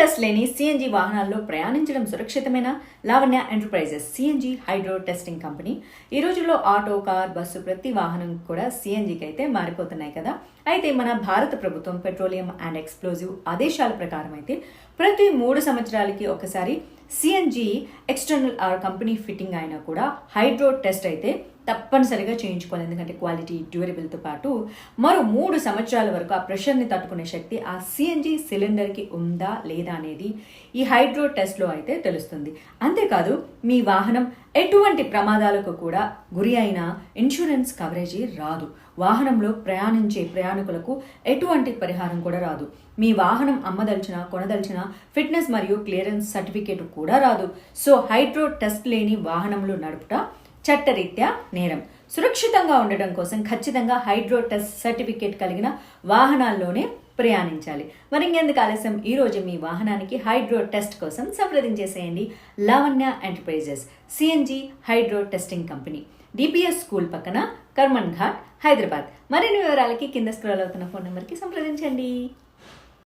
Test లేని CNG వాహనాల్లో ప్రయాణించడం సురక్షితమైన Lavanya enterprises CNG hydro testing company ఈ రోజుల్లో ఆటో, కార్, బస్సు ప్రతి వాహనం కూడా సిఎన్జికి అయితే మారిపోతున్నాయి కదా. అయితే మన భారత ప్రభుత్వం పెట్రోలియం అండ్ ఎక్స్ప్లోజివ్ ఆదేశాల ప్రకారం అయితే ప్రతి 3 సంవత్సరాలకి ఒకసారి సిఎన్జి ఎక్స్టర్నల్ కంపెనీ ఫిట్టింగ్ అయినా కూడా హైడ్రో టెస్ట్ అయితే తప్పనిసరిగా చేయించుకోవాలి. ఎందుకంటే క్వాలిటీ, డ్యూరబుల్తో పాటు మరో 3 సంవత్సరాల వరకు ఆ ప్రెషర్ని తట్టుకునే శక్తి ఆ సిఎన్జి సిలిండర్కి ఉందా లేదా అనేది ఈ హైడ్రో టెస్ట్లో అయితే తెలుస్తుంది. అంతేకాదు మీ వాహనం ఎటువంటి ప్రమాదాలకు కూడా గురి అయిన ఇన్సూరెన్స్ కవరేజీ రాదు. వాహనంలో ప్రయాణించే ప్రయాణికులకు ఎటువంటి పరిహారం కూడా రాదు. మీ వాహనం అమ్మదలిచిన, కొనదలిచిన ఫిట్నెస్ మరియు క్లియరెన్స్ సర్టిఫికేట్ కూడా రాదు. సో హైడ్రో టెస్ట్ లేని వాహనంలో నడుపుట చట్టరీత్యా నేరం. సురక్షితంగా ఉండడం కోసం ఖచ్చితంగా హైడ్రో టెస్ట్ సర్టిఫికేట్ కలిగిన వాహనాల్లోనే ప్రయాణించాలి. మరి ఇంకెందుకు ఆలస్యం, ఈ రోజు మీ వాహనానికి హైడ్రో టెస్ట్ కోసం సంప్రదించేసేయండి. Lavanya enterprises CNG hydro testing company, DPS school పక్కన, కర్మన్ ఘాట్, హైదరాబాద్. మరిన్ని వివరాలకి కింద స్క్రోల్ అవుతున్న ఫోన్ నెంబర్కి సంప్రదించండి.